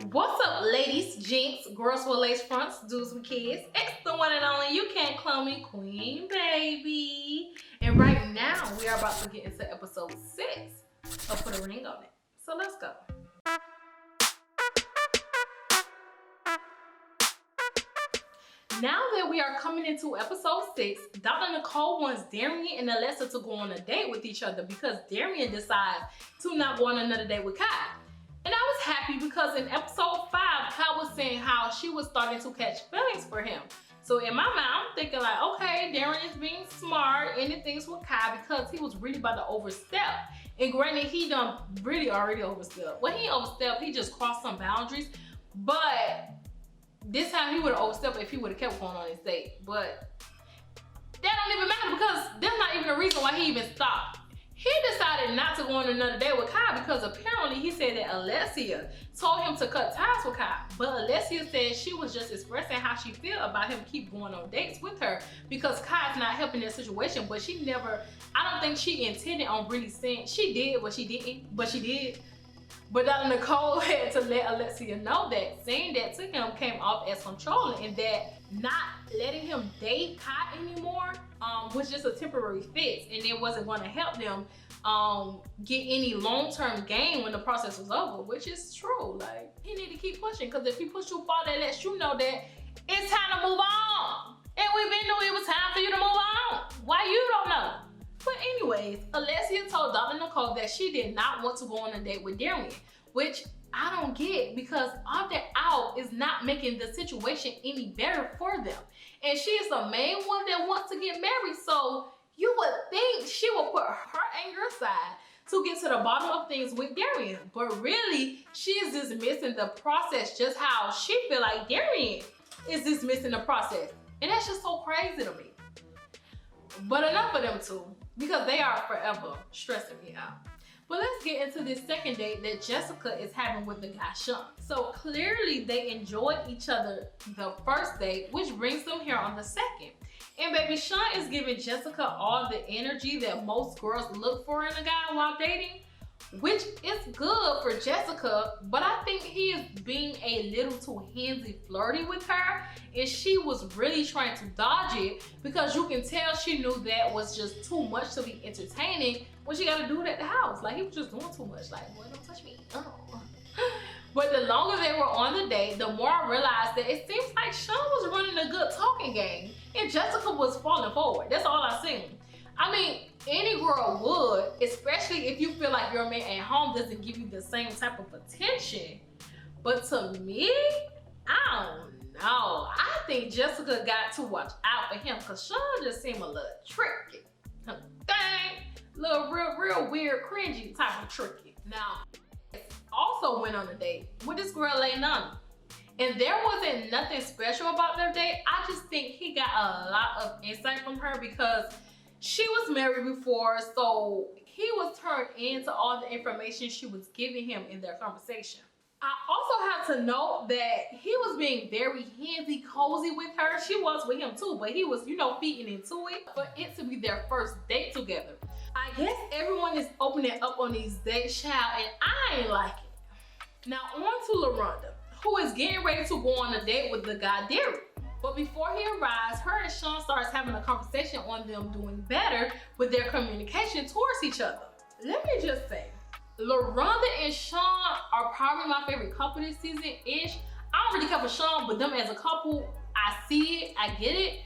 What's up, ladies, jinx, girls with lace fronts, dudes with kids? It's the one and only, you can't clone me, Queen Baby. And right now, we are about to get into episode 6 of Put a Ring on It. So let's go. Now that we are coming into episode 6, Dr. Nicole wants Darion and Alexia to go on a date with each other because Darion decides to not go on another date with Kai. And I was happy because in episode 5, Kai was saying how she was starting to catch feelings for him. So in my mind, I'm thinking like, okay, Darion is being smart, ending things with Kai because he was really about to overstep. And granted, he done really already overstepped. When he overstepped, he just crossed some boundaries. But this time he would have overstepped if he would have kept going on his date. But that don't even matter because that's not even the reason why he even stopped. He decided not to go on another date with Kai because apparently he said that Alexia told him to cut ties with Kai. But Alexia said she was just expressing how she feel about him keep going on dates with her because Kai's not helping that situation. But she never, I don't think she intended on really saying, she did what she didn't, but she did. But Dr. Nicole had to let Alexia know that saying that to him came off as controlling and that not letting him date Kai anymore was just a temporary fix and it wasn't going to help them get any long-term gain when the process was over, which is true. Like, he need to keep pushing because if he push too far, that lets you know that it's time to move on. And we've been knowing it was time for you to move on. Why you don't know? But anyways, Alexia told Dr. Nicole that she did not want to go on a date with Darion, which I don't get because opting out is not making the situation any better for them. And she is the main one that wants to get married, so you would think she would put her anger aside to get to the bottom of things with Darion. But really, she is dismissing the process just how she feel like Darion is dismissing the process. And that's just so crazy to me. But enough of them two, because they are forever stressing me out. But let's get into this second date that Jessica is having with the guy Sean. So clearly they enjoyed each other the first date, which brings them here on the second. And baby Sean is giving Jessica all the energy that most girls look for in a guy while dating, which is good for Jessica, but I think he is being a little too handsy flirty with her, and she was really trying to dodge it because you can tell she knew that was just too much to be entertaining when she got to do it at the house. Like, he was just doing too much. Like, boy, don't touch me. Oh. But the longer they were on the date, the more I realized that it seems like Sean was running a good talking game and Jessica was falling forward. That's all I seen. I mean, any girl would, especially if you feel like your man at home doesn't give you the same type of attention. But to me, I don't know. I think Jessica got to watch out for him because Sean just seemed a little tricky. Dang, little real weird, cringy type of tricky. Now, also went on a date with this girl Lealani. And there wasn't nothing special about their date. I just think he got a lot of insight from her because she was married before, so he was turned into all the information she was giving him in their conversation. I also have to note that he was being very handsy, cozy with her. She was with him too, but he was, you know, feeding into it for it to be their first date together. I guess everyone is opening up on these dates, child, and I ain't like it. Now on to LaRonda, who is getting ready to go on a date with the guy Darion. But before he arrives, her and Sean starts having a conversation on them doing better with their communication towards each other. Let me just say, LaRonda and Sean are probably my favorite couple this season-ish. I don't really care for Sean, but them as a couple, I see it, I get it.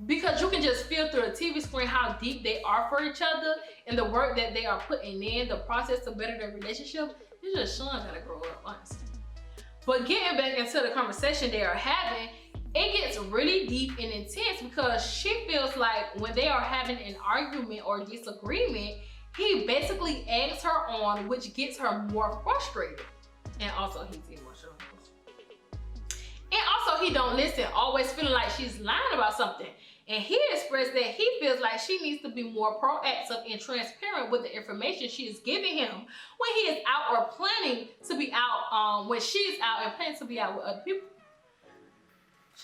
Because you can just feel through a TV screen how deep they are for each other and the work that they are putting in, the process to better their relationship. It's just Sean gotta grow up, honestly. But getting back into the conversation they are having, it gets really deep and intense because she feels like when they are having an argument or disagreement, he basically eggs her on, which gets her more frustrated. And also he's emotional. And also he don't listen, always feeling like she's lying about something. And he expressed that he feels like she needs to be more proactive and transparent with the information she is giving him when he is out or planning to be out, when she's out and planning to be out with other people.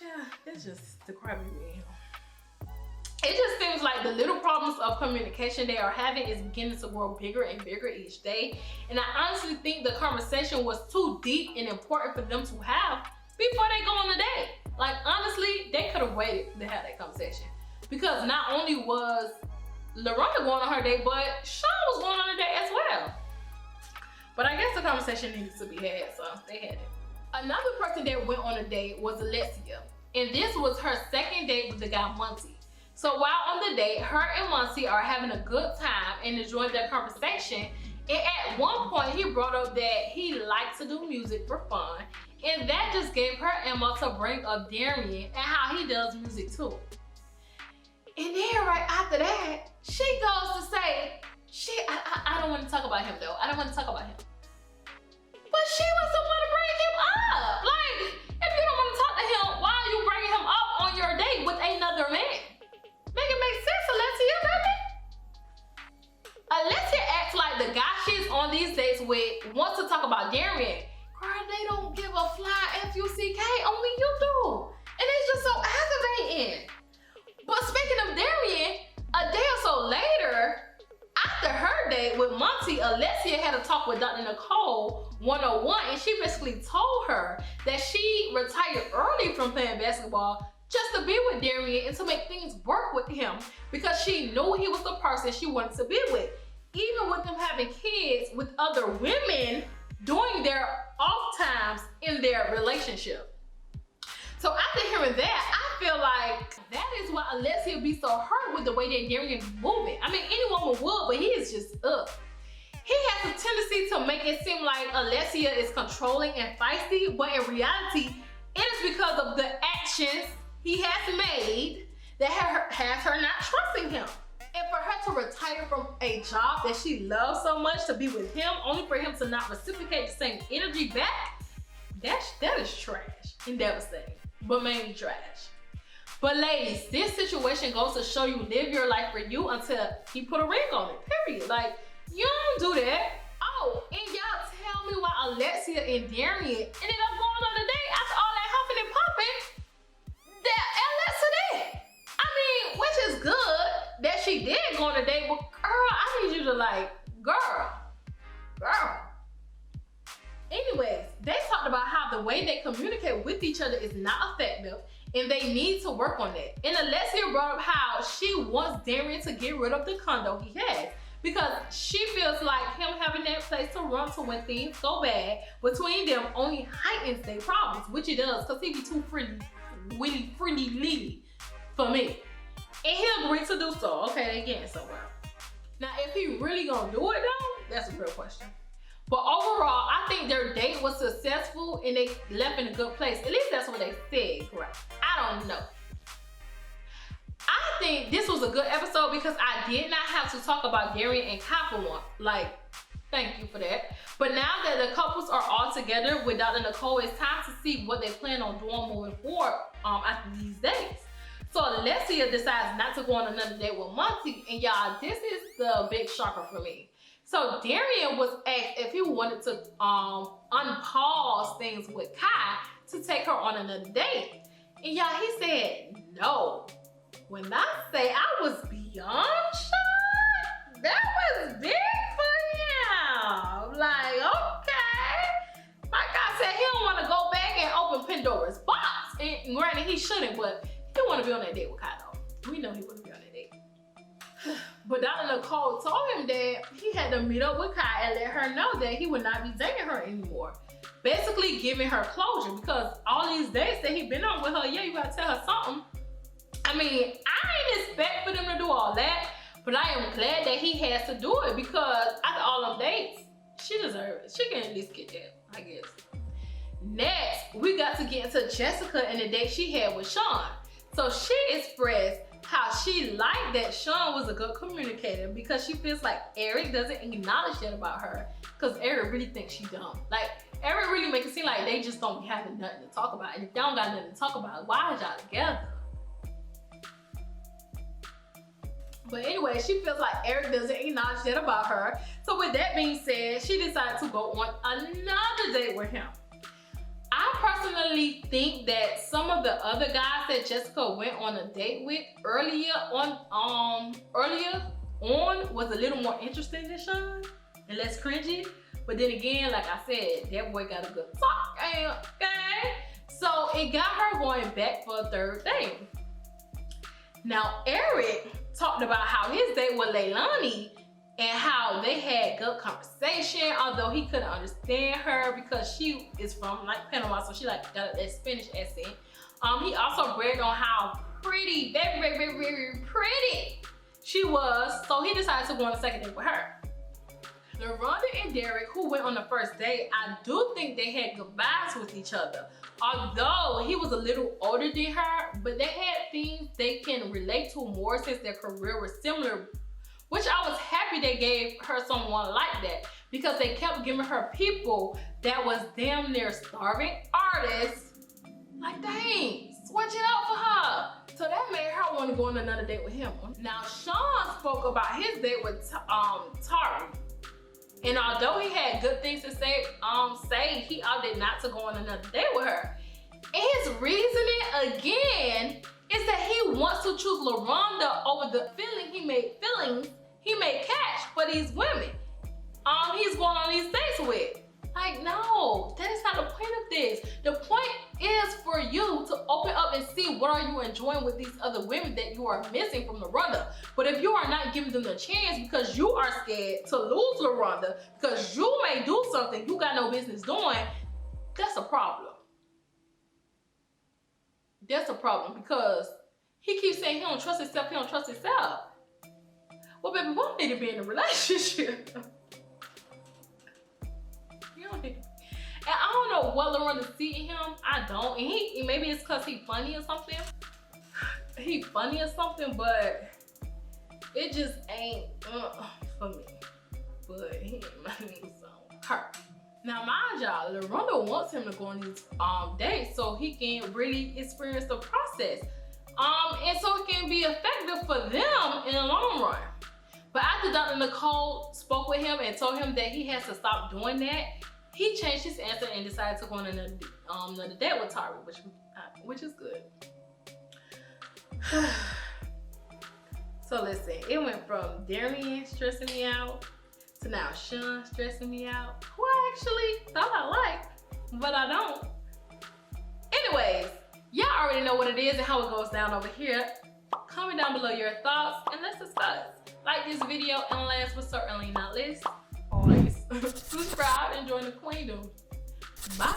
Yeah, that's just the crybaby in him. it just seems like the little problems of communication they are having is beginning to grow bigger and bigger each day. And I honestly think the conversation was too deep and important for them to have before they go on the date. Like, honestly, they could have waited to have that conversation. Because not only was LaRonda going on her date, but Sean was going on a date as well. But I guess the conversation needed to be had, so they had it. Another person that went on a date was Alexia. And this was her second date with the guy Monty. So while on the date, her and Monty are having a good time and enjoying their conversation. And at one point, he brought up that he likes to do music for fun. And that just gave her ammo to bring up Darion and how he does music too. And then right after that, she goes to say, I don't want to talk about him though. I don't want to talk about him. But she was the one to bring him up. Like, if you don't want to talk to him, why are you bringing him up on your date with another man? Make it make sense, Alexia, baby. Alexia acts like the guy she's on these dates with wants to talk about Darion. Girl, they don't give a fly F-U-C-K, only you do. And it's just so aggravating. But speaking of Darion, a day or so later, after her date with Monty, Alexia had a talk with Dr. Nicole 101, and she basically told her that she retired early from playing basketball just to be with Darion and to make things work with him because she knew he was the person she wanted to be with. Even with them having kids with other women during their off times in their relationship. So after hearing that, I feel like that is why Alexia be so hurt with the way that Darion be moving. I mean, any woman would, but he is just up. He has a tendency to make it seem like Alexia is controlling and feisty, but in reality, it is because of the actions he has made that has her not trusting him. And for her to retire from a job that she loves so much to be with him, only for him to not reciprocate the same energy back, that is trash and devastating, but mainly trash. But ladies, this situation goes to show you live your life for you until he put a ring on it, period. Like, you don't do that. Oh, and y'all tell me why Alexia and Darion ended up going on a date after all that huffing and puffing that Alexia did. I mean, which is good that she did go on a date, but girl, I need you to like, girl. Anyways, they talked about how the way they communicate with each other is not effective and they need to work on that. And Alexia brought up how she wants Darion to get rid of the condo he has because she feels like him having that place to run to when things go bad between them only heightens their problems, which it does because he be too freely for me. And he agreed to do so. Okay, they getting somewhere. Now, if he really gonna do it though, that's a real question. But overall, I think their date was successful and they left in a good place. At least that's what they said, right? I don't know. I think this was a good episode because I did not have to talk about Darion and Kai for one. Like, thank you for that. But now that the couples are all together with Dr. Nicole, it's time to see what they plan on doing moving forward after these dates. So Alexia decides not to go on another date with Monty, and y'all, this is the big shocker for me. So Darion was asked if he wanted to unpause things with Kai to take her on another date. And y'all, he said no. When I say I was beyond shocked, that was big for him. Like, okay. Like I said, he don't want to go back and open Pandora's box. And granted, he shouldn't, but he want to be on that date with Kai though. We know he want to be on that date. But Dr. Nicole told him that he had to meet up with Kai and let her know that he would not be dating her anymore. Basically giving her closure because all these dates that he been on with her, yeah, you gotta tell her something. I mean, I ain't expect for them to do all that, but I am glad that he has to do it because after all them dates, she deserves it. She can at least get that, I guess. Next, we got to get into Jessica and the date she had with Sean. So she expressed how she liked that Sean was a good communicator because she feels like Eric doesn't acknowledge that about her because Eric really thinks she dumb. Like, Eric really makes it seem like they just don't be having nothing to talk about. And if they don't got nothing to talk about, why is y'all together? But anyway, she feels like Eric doesn't acknowledge that about her. So with that being said, she decided to go on another date with him. I personally personally think that some of the other guys that Jessica went on a date with earlier on was a little more interesting than Sean and less cringy. But then again, like I said, that boy got a good talk game, okay? So it got her going back for a third date. Now Eric talked about how his date with Lealani and how they had good conversation, although he couldn't understand her because she is from like Panama, so she like got that Spanish accent. He also bragged on how pretty, very, very, very, very pretty she was, so he decided to go on a second date with her. LaRonda and Derek, who went on the first date, I do think they had goodbyes with each other. Although he was a little older than her, but they had things they can relate to more since their career was similar, which I was happy they gave her someone like that because they kept giving her people that was damn near starving artists. Like, dang, switch it out for her. So that made her want to go on another date with him. Now, Sean spoke about his date with Tari. And although he had good things to say, he opted not to go on another date with her. And his reasoning, again, is that he wants to choose LaRonda over the feelings he made cash for these women. He's going on these dates with. Like, no, that is not the point of this. The point is for you to open up and see what are you enjoying with these other women that you are missing from LaRonda. But if you are not giving them the chance because you are scared to lose LaRonda, because you may do something you got no business doing, that's a problem. That's a problem because he keeps saying he don't trust himself, he don't trust himself. Well, baby, both need to be in a relationship. And I don't know what LaRonda see in him. I don't. And maybe it's because he funny or something. He funny or something, but it just ain't for me. But he ain't my nigga, so her. Now mind y'all, LaRonda wants him to go on these dates so he can really experience the process. And so it can be effective for them in the long run. But after Dr. Nicole spoke with him and told him that he has to stop doing that, he changed his answer and decided to go on another date with Tari, which is good. So listen, it went from Darion stressing me out to now Sean stressing me out, who I actually thought I liked, but I don't. Anyways, y'all already know what it is and how it goes down over here. Comment down below your thoughts and let's discuss. Like this video, and last but certainly not least, always subscribe and join the queendom. Bye.